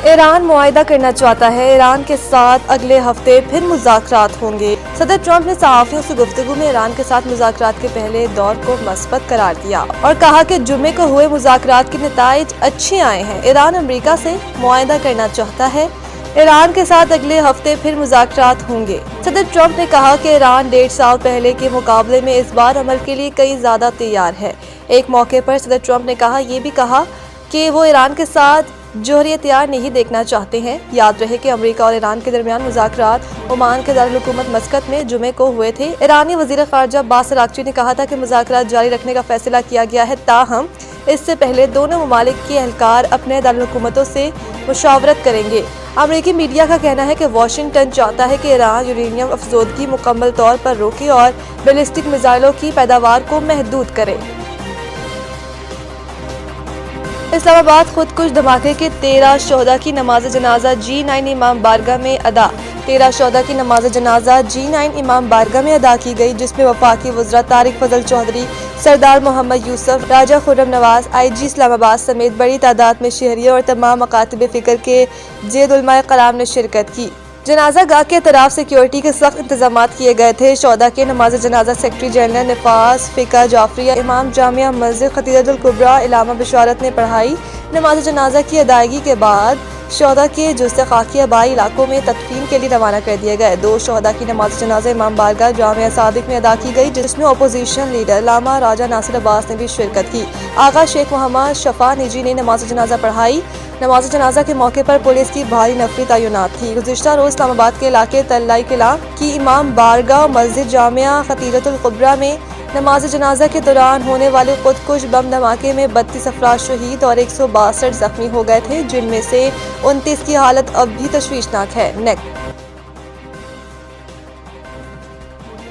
ایران معاہدہ کرنا چاہتا ہے، ایران کے ساتھ اگلے ہفتے پھر مذاکرات ہوں گے۔ صدر ٹرمپ نے صحافیوں سے گفتگو میں ایران کے ساتھ مذاکرات کے پہلے دور کو مثبت قرار دیا اور کہا کہ جمعے کو ہوئے مذاکرات کے نتائج اچھے آئے ہیں۔ ایران امریکہ سے معاہدہ کرنا چاہتا ہے، ایران کے ساتھ اگلے ہفتے پھر مذاکرات ہوں گے۔ صدر ٹرمپ نے کہا کہ ایران 1.5 سال پہلے کے مقابلے میں اس بار عمل کے لیے کئی زیادہ تیار ہے۔ ایک موقع پر صدر ٹرمپ نے یہ بھی کہا کہ وہ ایران کے ساتھ جوہری ہتھیار نہیں دیکھنا چاہتے ہیں۔ یاد رہے کہ امریکہ اور ایران کے درمیان مذاکرات عمان کے دارالحکومت مسقط میں جمعے کو ہوئے تھے۔ ایرانی وزیر خارجہ عباس اراغچی نے کہا تھا کہ مذاکرات جاری رکھنے کا فیصلہ کیا گیا ہے، تاہم اس سے پہلے دونوں ممالک کے اہلکار اپنے دارالحکومتوں سے مشاورت کریں گے۔ امریکی میڈیا کا کہنا ہے کہ واشنگٹن چاہتا ہے کہ ایران یورینیم افزودگی مکمل طور پر روکے اور بیلسٹک میزائلوں کی پیداوار کو محدود کرے۔ اسلام آباد خود کش دھماکے کے 13 شہداء کی نماز جنازہ G9 امام بارگاہ میں ادا۔ 13 شہداء کی نماز جنازہ G9 امام بارگاہ میں ادا کی گئی، جس میں وفاقی وزراء طارق فضل چودھری، سردار محمد یوسف، راجہ خرم نواز، IG اسلام آباد سمیت بڑی تعداد میں شہریوں اور تمام مکاتب فکر کے جید علماء کرام نے شرکت کی۔ جنازہ گاہ کے اطراف سیکیورٹی کے سخت انتظامات کیے گئے تھے۔ شہداء کے نماز جنازہ سیکرٹری جنرل نفاذ فقہ جعفریہ امام جامعہ مسجد خدیجہ الکبریٰ علامہ بشارت نے پڑھائی۔ نماز جنازہ کی ادائیگی کے بعد شہداء کے جثے خاکی آبائی علاقوں میں تدفین کے لیے روانہ کر دیے گئے۔ 2 شہداء کی نماز جنازہ امام بارگاہ جامعہ صادق میں ادا کی گئی، جس میں اپوزیشن لیڈر علامہ راجہ ناصر عباس نے بھی شرکت کی۔ آغا شیخ محمد شفیع نجی نے نماز جنازہ پڑھائی۔ نماز جنازہ کے موقع پر پولیس کی بھاری نفری تعینات تھی۔ گزشتہ روز اسلام آباد کے علاقے طلائی قلعہ کی امام بارگاہ مسجد جامعہ خدیجہ الکبریٰ میں نماز جنازہ کے دوران ہونے والے خودکش بم دھماکے میں 32 افراد شہید اور 162 زخمی ہو گئے تھے، جن میں سے 29 کی حالت اب بھی تشویشناک ہے۔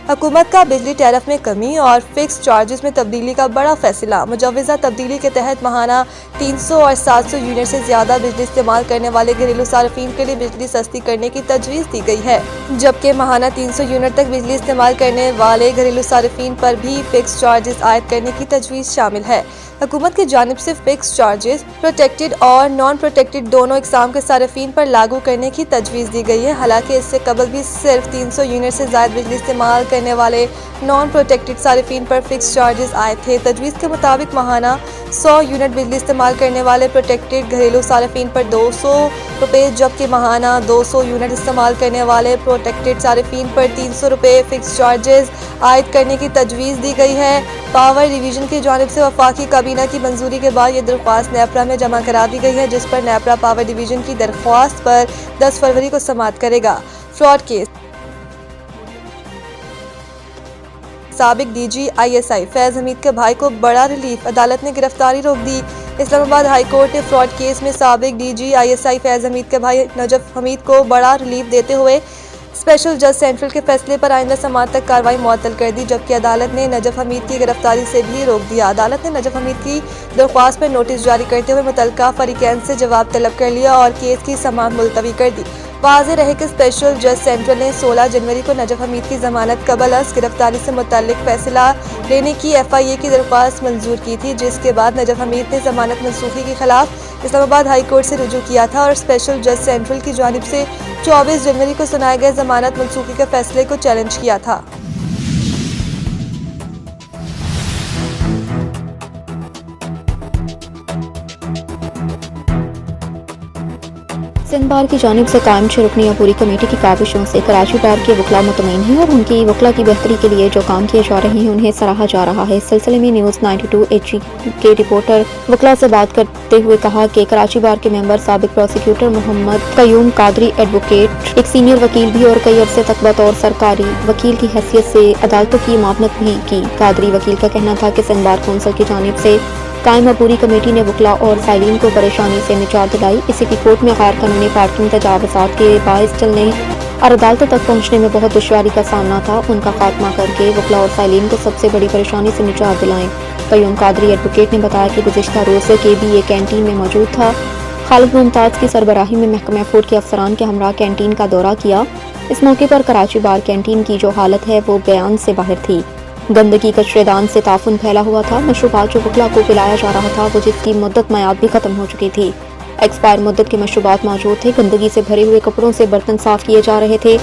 حکومت کا بجلی ٹیرف میں کمی اور فکس چارجز میں تبدیلی کا بڑا فیصلہ۔ مجوزہ تبدیلی کے تحت ماہانہ 300 اور 700 یونٹ سے زیادہ بجلی استعمال کرنے والے گھریلو صارفین کے لیے بجلی سستی کرنے کی تجویز دی گئی ہے، جبکہ ماہانہ 300 یونٹ تک بجلی استعمال کرنے والے گھریلو صارفین پر بھی فکس چارجز عائد کرنے کی تجویز شامل ہے۔ حکومت کی جانب سے فکس چارجز پروٹیکٹڈ اور نان پروٹیکٹڈ دونوں اقسام کے صارفین پر لاگو کرنے کی تجویز دی گئی ہے۔ حالانکہ اس سے قبل بھی صرف 300 یونٹ سے زائد بجلی استعمال کرنے والے نان پروٹیکٹڈ صارفین پر فکس چارجز عائد تھے۔ تجویز کے مطابق ماہانہ 100 یونٹ بجلی استعمال کرنے والے پروٹیکٹڈ گھریلو صارفین پر 200 روپے، جبکہ ماہانہ 200 یونٹ استعمال کرنے والے پروٹیکٹڈ صارفین پر 300 روپے فکس چارجز عائد کرنے کی تجویز دی گئی ہے۔ پاور ڈویژن کی جانب سے وفاقی کابینہ کی منظوری کے بعد یہ درخواست نیپرا میں جمع کرا دی گئی ہے، جس پر نیپرا پاور ڈویژن کی درخواست پر 10 فروری کو سماعت کرے گا۔ فراڈ کیس سابق DG ISI فیض حمید کے بھائی کو بڑا ریلیف، عدالت نے گرفتاری روک دی۔ اسلام آباد ہائی کورٹ نے فراڈ کیس میں سابق DG ISI فیض حمید کے بھائی نجف حمید کو بڑا ریلیف دیتے ہوئے اسپیشل جج سینٹرل کے فیصلے پر آئندہ سماعت تک کارروائی معطل کر دی، جبکہ عدالت نے نجف حمید کی گرفتاری سے بھی روک دیا۔ عدالت نے نجف حمید کی درخواست پر نوٹس جاری کرتے ہوئے متعلقہ فریقین سے جواب طلب کر لیا اور کیس کی سماعت ملتوی کر دی۔ واضح رہے کہ اسپیشل جج سینٹرل نے 16 جنوری کو نجف حمید کی ضمانت قبل از گرفتاری سے متعلق فیصلہ لینے کی FIA کی درخواست منظور کی تھی، جس کے بعد نجف حمید نے ضمانت منسوخی کے خلاف اسلام آباد ہائی کورٹ سے رجوع کیا تھا اور اسپیشل جج سینٹرل کی جانب سے 24 جنوری کو سنائے گئے ضمانت منسوخی کے فیصلے کو چیلنج کیا تھا۔ سندھ بار کی جانب سے قائم 6 رکنی عبوری کمیٹی کی کاوشوں سے کراچی بار کے وکلاء مطمئن ہیں اور ان کی وکلاء کی بہتری کے لیے جو کام کیے جا رہے ہیں انہیں سراہا جا رہا ہے۔ اس سلسلے میں نیوز 92 HG کے رپورٹر وکلاء سے بات کرتے ہوئے کہا کہ کراچی بار کے ممبر سابق پروسیکیوٹر محمد قیوم قادری ایڈوکیٹ ایک سینئر وکیل بھی اور کئی عرصے تک بطور سرکاری وکیل کی حیثیت سے عدالتوں کی معاونت بھی کی۔ قادری وکیل کا کہنا تھا کہ سندھ بار کونسل کی جانب سے قائم عبوری کمیٹی نے وکلاء اور سائلین کو پریشانی سے نجات دلائی۔ اسی کی کوٹ میں غیر قانونی پارکنگ تجاوزات کے باعث چلنے اور عدالتوں تک پہنچنے میں بہت دشواری کا سامنا تھا، ان کا خاتمہ کر کے وکلاء اور سائلین کو سب سے بڑی پریشانی سے نجات دلائیں۔ قیوم قادری ایڈوکیٹ نے بتایا کہ گزشتہ روز KBA کینٹین میں موجود تھا۔ خالد ممتاز کی سربراہی میں محکمہ فوڈ کے افسران کے ہمراہ کینٹین کا دورہ کیا۔ اس موقع پر کراچی بار کینٹین کی جو حالت ہے وہ بیان سے باہر تھی۔ گندگی کچرے دان سے تعفن پھیلا ہوا تھا۔ مشروبات جو وکلاء کو پلایا جا رہا تھا وہ جس کی مدت میعاد بھی ختم ہو چکی تھی۔ एक्सपायर मुद्दत के मशरूबात मौजूद थे। गंदगी से भरे हुए कपड़ों से बर्तन साफ किए जा रहे थे।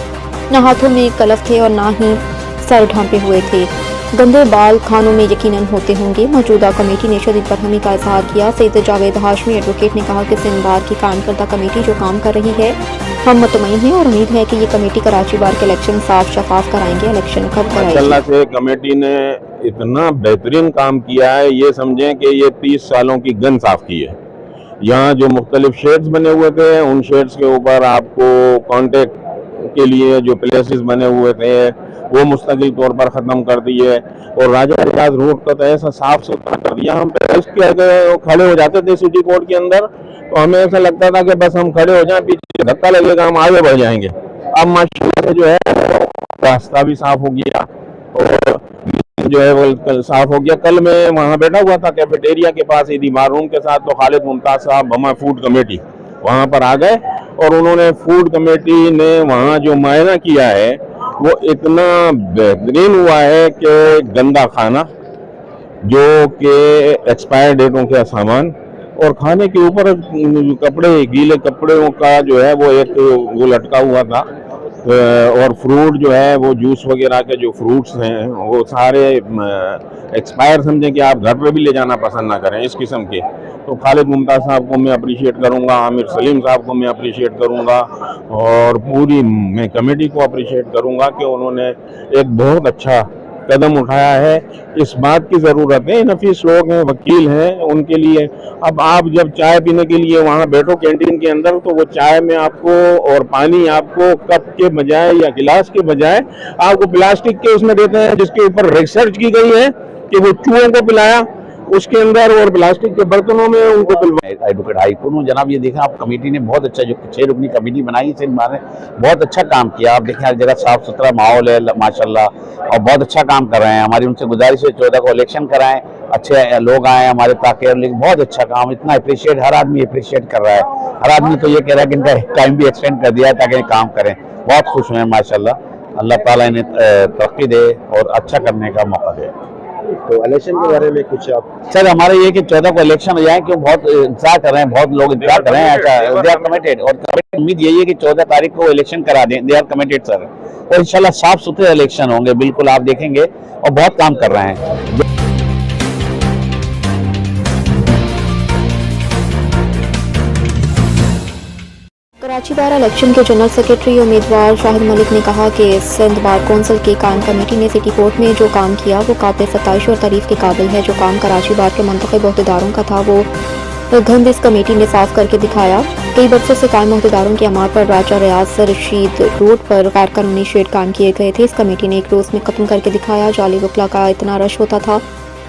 न हाथों में कलफ थे और न ही सर ढांपे हुए थे। गंदे बाल खानों में यकीनन होते होंगे। मौजूदा कमेटी ने शदीद बरहमी का इजहार किया। सैयद जावेद हाशमी एडवोकेट ने कहा कि सिंध बार की कायम करदा कमेटी जो काम कर रही है, हम मुतमईन हैं और उम्मीद है कि ये कमेटी कराची बार के इलेक्शन साफ शफाफ कराएंगे। इलेक्शन कब कराएंगे? माशाल्लाह से कमेटी ने इतना बेहतरीन काम किया है, ये समझें कि ये 30 सालों की गन साफ की है। यहाँ जो मुख्तलिफ शेड्स बने हुए थे, उन शेड्स के ऊपर आपको कांटेक्ट के लिए जो प्लेसेस बने हुए थे वो मुस्तकिल तौर पर ख़त्म कर दिए और राजा रियाज रोड का तो ऐसा साफ सुथरा कर दिया। हम इसके आगे खड़े हो जाते थे सिटी कोर्ट के अंदर, तो हमें ऐसा लगता था कि बस हम खड़े हो जाएं, पीछे धक्का लगेगा, हम आगे बढ़ जाएंगे। अब माशाल्लाह से जो है रास्ता भी साफ हो गया और जो है वो साफ हो गया। कल मैं वहाँ बैठा हुआ था कैफेटेरिया के पास ईदी बारूम के साथ, तो खालिद मुमताज साहब हमारे फूड कमेटी वहाँ पर आ गए और उन्होंने फूड कमेटी ने वहाँ जो मुआयना किया है वो इतना बेहतरीन हुआ है कि गंदा खाना जो कि एक्सपायर डेटों के सामान और खाने के ऊपर कपड़े, गीले कपड़ों का जो है वो एक वो लटका हुआ था और फ्रूट जो है वो जूस वगैरह के जो फ्रूट्स हैं वो सारे एक्सपायर, समझें कि आप घर पे भी ले जाना पसंद ना करें इस किस्म के। तो खालिद मुमताज़ साहब को मैं अप्रिशिएट करूंगा, आमिर सलीम साहब को मैं अप्रिशिएट करूंगा और पूरी मैं कमेटी को अप्रिशिएट करूंगा कि उन्होंने एक बहुत अच्छा कदम उठाया है। इस बात की ज़रूरत है, नफीस लोग हैं, वकील हैं, उनके लिए अब आप जब चाय पीने के लिए वहाँ बैठो कैंटीन के अंदर, तो वो चाय में आपको और पानी आपको कप के बजाय या गिलास के बजाय आपको प्लास्टिक के उसमें देते हैं, जिसके ऊपर रिसर्च की गई है कि वो चूहों को पिलाया उसके अंदर और प्लास्टिक के बर्तनों में उनको पिलवाया। एडवोकेट हाई कोर्ट जनाब, ये देखा आप कमेटी ने बहुत अच्छा, जो 6 रुकनी कमेटी बनाई है सिंध बार ने बहुत अच्छा काम किया। आप देखें हर जगह साफ सुथरा माहौल है माशाल्लाह और बहुत अच्छा काम कर रहे हैं। हमारी उनसे गुजारिश है 14 को इलेक्शन कराएं, अच्छे लोग आए हमारे ताकि, लेकिन बहुत अच्छा काम, इतना अप्रिशिएट हर आदमी अप्रिशिएट कर रहा है। हर आदमी तो ये कह रहा है कि इनका टाइम भी एक्सटेंड कर दिया है ताकि काम करें। बहुत खुश हुए माशाल्लाह, अल्लाह ताला इन्हें तरक्की दे और अच्छा करने का मौका दे। तो इलेक्शन के बारे में कुछ आप? सर हमारा ये कि 14 को इलेक्शन हो जाए, क्यों बहुत इंतजार कर रहे हैं, बहुत लोग इंतजार कर रहे हैं। दे आर कमिटेड और उम्मीद यही है कि 14 तारीख को इलेक्शन करा दें। दे आर कमिटेड सर और इंशाल्लाह साफ सुथरे इलेक्शन होंगे, बिल्कुल आप देखेंगे और बहुत काम कर रहे हैं। कराची बार इलेक्शन के जनरल सेक्रेटरी उम्मीदवार शाहिद मलिक ने कहा कि सिंध बार कौंसिल की कायम कमेटी ने सिटी कोर्ट में जो काम किया वो काबिल सताइश और तारीफ के काबिल है। जो काम कराची बार के मुंतखब अहदेदारों का था वो गंद इस कमेटी ने साफ करके दिखाया। कई बरसों से कायम अहदेदारों की अमार पर राजा रियाज रशीद रोड पर गैर कानूनी शेड कायम किए गए थे। इस कमेटी ने एक रोज में खत्म करके दिखाया। जाली वकला का इतना रश होता था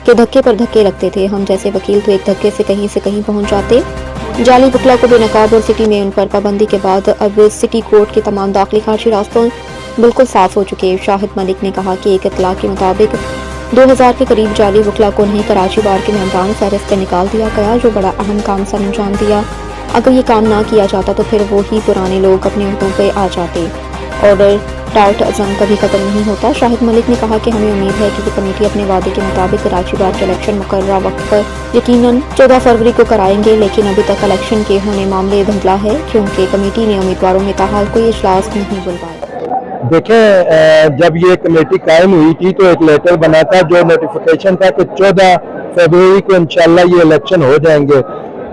कि धक्के पर धक्के लगते थे। हम जैसे वकील तो एक धक्के से कहीं पहुंच जाते। जाली वकला को बेनकाब और सिटी में उन पर पाबंदी के बाद अब सिटी कोर्ट के तमाम दाखिली खारजी रास्तों बिल्कुल साफ हो चुके। शाहिद मलिक ने कहा कि एक इतला के मुताबिक 2000 के करीब जाली वकला को नहीं कराची बार के मेंबरान फहरिस्त से निकाल दिया गया, जो बड़ा अहम काम सर अंजाम दिया। अगर ये काम ना किया जाता तो फिर वो ही पुराने लोग अपने उहदों पे आ जाते और टाउट अज़म कभी खत्म नहीं होता। शाहिद मलिक ने कहा कि हमें उम्मीद है कि कमेटी अपने वादे के मुताबिक कराची बार के इलेक्शन मुकर्ररा वक्त पर यकीनन 14 फरवरी को कराएंगे, लेकिन अभी तक इलेक्शन के होने मामले धुंधला है क्योंकि कमेटी ने उम्मीदवारों में ताहाल कोई इजलास नहीं बुलवाया। देखें, जब ये कमेटी कायम हुई थी तो एक लेटर बना था जो नोटिफिकेशन था कि 14 फरवरी को इंशाल्लाह ये इलेक्शन हो जाएंगे।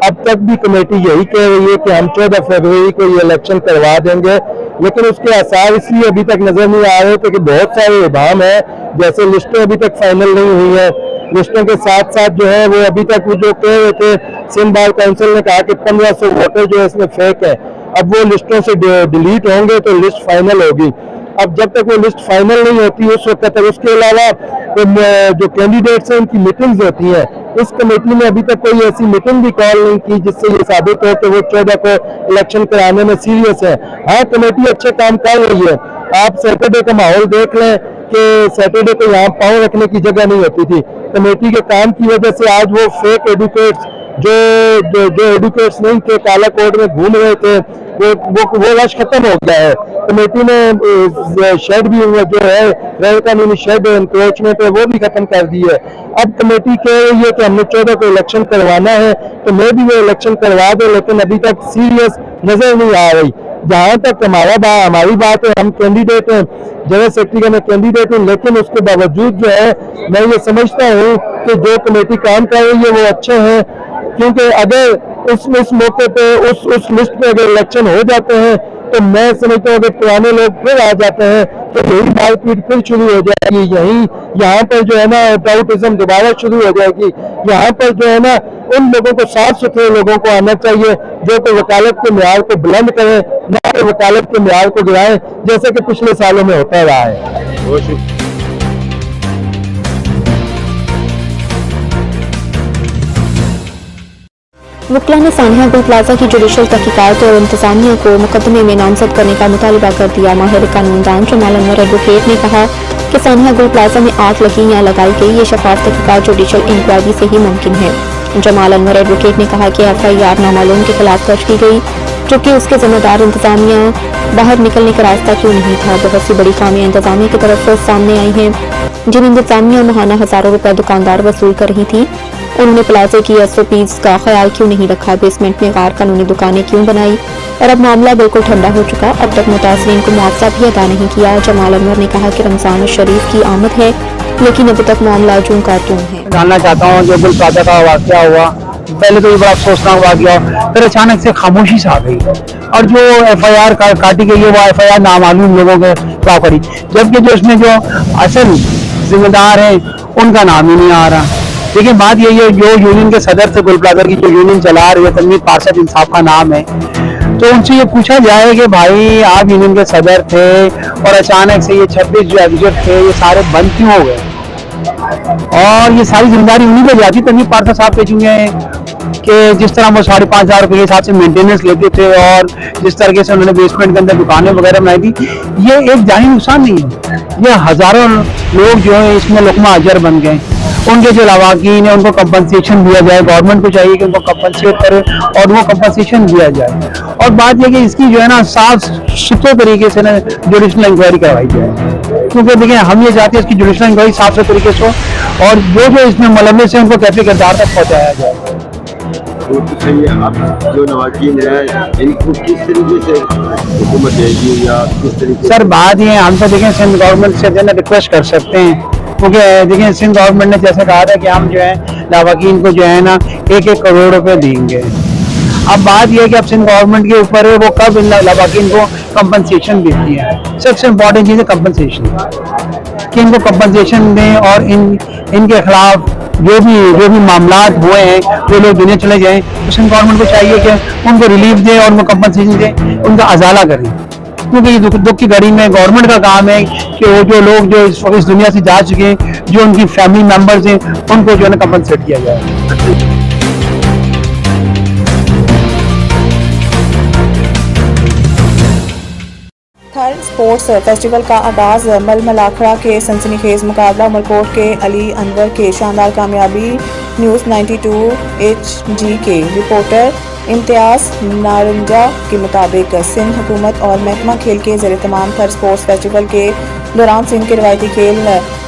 अब तक भी कमेटी यही कह रही है कि हम 14 फरवरी को ये इलेक्शन करवा देंगे, लेकिन उसके आसार इसलिए अभी तक नजर नहीं आ रहे थे कि बहुत सारे इबाम है, जैसे लिस्टें अभी तक फाइनल नहीं हुई हैं। लिस्टों के साथ साथ जो है वो अभी तक वो जो कह रहे थे, सिंध बार काउंसिल ने कहा कि 1500 वोटर जो है इसमें फेक है। अब वो लिस्टों से डिलीट होंगे तो लिस्ट फाइनल होगी। अब जब तक वो लिस्ट फाइनल नहीं होती उस वक्त तक, उसके अलावा जो कैंडिडेट्स हैं उनकी मीटिंग्स होती हैं। इस कमेटी ने अभी तक कोई ऐसी मीटिंग भी कॉल नहीं की जिससे ये साबित हो कि वो 14 को इलेक्शन कराने में सीरियस है। हाँ, कमेटी अच्छे काम कर रही है। आप सैटरडे का माहौल देख लें कि सैटरडे को यहाँ पाँव रखने की जगह नहीं होती थी। कमेटी के काम की वजह से आज वो फेक एडवोकेट्स जो एडुकेट्स नहीं थे, काला कोर्ट में घूम रहे थे, वो रश खत्म हो गया है। कमेटी ने शेड भी जो है गैर कानूनी शेड इंक्रोचमेंट है वो भी खत्म कर दी है। अब कमेटी कह रही है कि हमने 14 को इलेक्शन करवाना है, तो मैं भी वो इलेक्शन करवा दूं, लेकिन अभी तक सीरियस नजर नहीं आ रही। जहाँ तक हमारी बात है, हम कैंडिडेट हैं, जनरल सेक्रेटरी का मैं कैंडिडेट हूँ, लेकिन उसके बावजूद जो है मैं ये समझता हूँ कि जो कमेटी काम कर रही है वो अच्छे हैं, क्योंकि अगर उस मौके पे उस लिस्ट पे अगर इलेक्शन हो जाते हैं तो मैं समझता हूँ अगर पुराने लोग फिर आ जाते हैं तो यही मारपीट फिर शुरू हो जाएगी। यहाँ पर जो है ना डाउटिज्म दोबारा शुरू हो जाएगी। यहाँ पर जो है ना उन लोगों को, साफ सुथरे लोगों को आना चाहिए जो कि वकालत के म्यार को बुलंद करें, न कि वकालत के म्यार को गिराएं, जैसे कि पिछले सालों में होता रहा है। वकला ने सानिया गुल प्लाजा की जुडिशल तहकीकात और इंतजामिया को मुकदमे में नामजद करने का मुतालबा कर दिया। माहिर कानूनदान जमाल अनवर एडवोकेट ने कहा कि सानिया गुल प्लाजा में आग लगी या लगाई गई, ये शफाफ तहकीकात जुडिशल इंक्वायरी से ही मुमकिन है। जमाल अनवर एडवोकेट ने कहा कि FIR नामालूम के खिलाफ दर्ज की गई, जबकि उसके जिम्मेदार इंतजामिया बाहर निकलने का रास्ता क्यों नहीं था। बहुत सी बड़ी खामियां इंतजामिया की तरफ से सामने आई हैं, जिन इंतजामिया माहाना हजारों रुपए दुकानदार वसूल कर रही थी। उन्होंने प्लाजे की SOPs का ख्याल क्यों नहीं रखा, बेसमेंट में गैर कानूनी दुकानें क्यों बनाई, और अब मामला बिल्कुल ठंडा हो चुका, अब तक मुतासरीन को मुआवजा भी अदा नहीं किया। जमाल अनवर ने कहा कि रमजान शरीफ की आमद है, लेकिन अभी तक मामला जूं का त्यों है। जानना चाहता हूँ जो गुल प्लाजा का वाकया हुआ, पहले तो ये बड़ा अफसोसनाक वाकया, फिर अचानक से खामोशी सा आ गई और जो FIR काटी गई है वो FIR नामालूम लोगों के खिलाफ करी, जबकि जो इसमें जो असल जिम्मेदार हैं उनका नाम ही नहीं आ रहा। लेकिन बात यही है, जो यूनियन के सदर थे, गुल प्लाजा की जो यूनियन चला रही है, तनवीर पारसद इंसाफ का नाम है, तो उनसे ये पूछा जाए कि भाई आप यूनियन के सदर थे और अचानक से ये 26 जो एग्जिट थे ये सारे बंद क्यों हो गए, और ये सारी जिम्मेदारी उन्हीं पे जाती। तनवीर पारसद साहब कह चुके हैं कि जिस तरह वो 5,500 रुपये के हिसाब से मेंटेनेंस लेते थे और जिस तरीके से उन्होंने बेसमेंट के अंदर दुकानें वगैरह बनाई थी, ये एक जानी नुकसान नहीं है, ये हजारों लोग जो है इसमें लुकमा अजर बन गए। उनके जो लवाकीन है उनको कंपनसेशन दिया जाए, गवर्नमेंट को चाहिए कि उनको कंपनसेट करे और वो कंपनसेशन दिया जाए। और बात यह कि इसकी जो है ना साफ सुथरे तरीके से ना जुडिशल इंक्वायरी करवाई जाए, क्योंकि देखिए हम ये चाहते हैं इसकी जुडिशल इंक्वायरी साफ सुथरे तरीके से हो और जो इसमें मुलविस है उनको कैफी किरदार तक पहुँचाया जाए। आप जो नवाकीन है इनको किस तरीके से हुकूमत देगी या किस तरीके? सर बात ये हम तो देखें सिंध गवर्नमेंट से जो है रिक्वेस्ट कर सकते हैं, क्योंकि देखिए सिंध गवर्नमेंट ने जैसे कहा था कि हम जो है लवाकीन को जो है ना 1-1 करोड़ रुपए देंगे। अब बात यह है कि अब सिंध गवर्नमेंट के ऊपर है वो कब इन लवाकीन को कंपनसेशन देती है। सबसे इम्पोर्टेंट चीज़ है कंपनसेशन, कि इनको कंपनसेशन दें और इनके खिलाफ जो भी मामलात हुए हैं वो लोग दुनिया चले जाएं, तो सिंध गवर्नमेंट को चाहिए कि उनको रिलीफ दें और उनको कंपनसेशन दें, उनका अजाला करें, क्योंकि ये दुख की घड़ी में गवर्नमेंट का काम है कि वो जो लोग जो इस दुनिया से जा चुके हैं, जो उनकी फैमिली मेंबर्स हैं, उनको जो है ना कंपनसेट किया जाए। थर्ड स्पोर्ट्स फेस्टिवल का आगाज मलमलाखड़ा के सनसनीखेज मुकाबला उमरकोट के अली अनवर के शानदार कामयाबी। न्यूज़ 92 HG के रिपोर्टर इम्तियाज नारंजा के मुताबिक सिंध हुकूमत और महकमा खेल के ज़रिए तमाम थर्ड स्पोर्ट्स फेस्टिवल के दौरान सिंध के रवायती खेल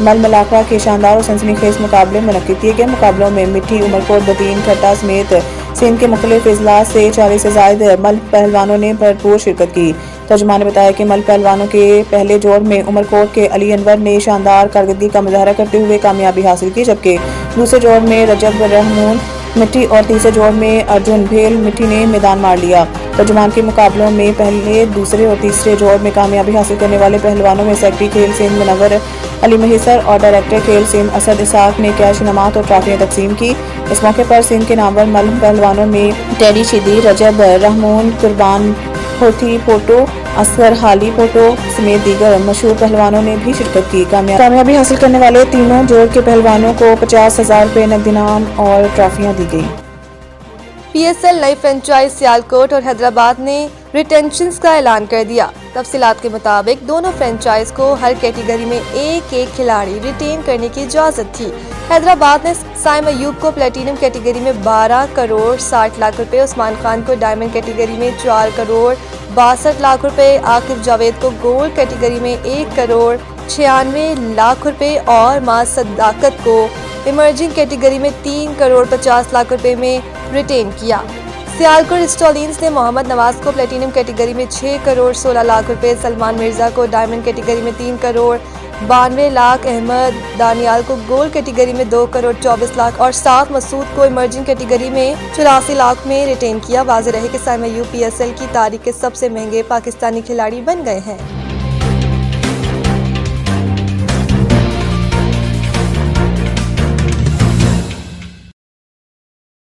मलमलाखड़ा के शानदार और सनसनीखेज मुकाबले मुनक्किद किए गए। मुकाबलों में मिट्टी, उमरकोट, बदीन, खट्टा समेत सिंध के मुख्तलिफ अजला से 40 से ज़ायद मल्ल पहलवानों ने भरपूर शिरकत की। तर्जुमान ने बताया कि मल्ल पहलवानों के पहले जोड़ में उमरकोट के अली अनवर ने शानदार कारकर्दगी का मुजाहरा करते हुए कामयाबी हासिल की, जबकि दूसरे जोड़ में रजब रहमून मिट्टी और तीसरे जोड़ में अर्जुन भेल मिट्टी ने मैदान मार लिया। तर्जुमान के मुकाबलों में पहले, दूसरे और तीसरे जोड़ में कामयाबी हासिल करने वाले पहलवानों में सेक्रेटरी खेल सिंध मुनव्वर अली महिसर और डायरेक्टर खेल सिंध असद इसाक ने कैश इनामात और ट्रॉफियां तकसीम की। इस मौके पर सिंध के नामवर मल्ल पहलवानों में टेडी शिदी, रजब रहमून, कुर्बान होती पोटो, असगर हाली पोटो समेत दीगर मशहूर पहलवानों ने भी शिरकत की। कामयाबी हासिल करने वाले तीनों जोड़ के पहलवानों को 50,000 रुपये नकद इनाम और ट्रॉफियां दी गई। PSL नई फ्रेंचाइज सियालकोट और हैदराबाद ने रिटेंशंस का ऐलान कर दिया। तफसीलात के मुताबिक दोनों फ्रेंचाइज को हर कैटेगरी में एक एक खिलाड़ी रिटेन करने की इजाज़त थी। हैदराबाद ने साइम अयूब को प्लेटिनम कैटेगरी में 12 करोड़ 60 लाख रुपए, उस्मान खान को डायमंड कैटेगरी में 4 करोड़ 62 लाख रुपए, आकिब जावेद को गोल्ड कैटेगरी में 1 करोड़ 96 लाख रुपए और मां सदाकत को इमर्जिंग कैटेगरी में 3 करोड़ 50 लाख रुपए में रिटेन किया। सियालकोट स्टॉलिन्स ने मोहम्मद नवाज को प्लेटिनम कैटेगरी में 6 करोड़ 16 लाख रुपए, सलमान मिर्जा को डायमंड कैटेगरी में 3 करोड़ 92 लाख, अहमद दानियाल को गोल्ड कैटेगरी में 2 करोड़ 24 लाख और साथ मसूद को इमर्जिंग कैटेगरी में 84 लाख में रिटेन किया। वाज़ेह रहे कि साइम अयूब PSL की तारीख के सबसे महंगे पाकिस्तानी खिलाड़ी बन गए हैं।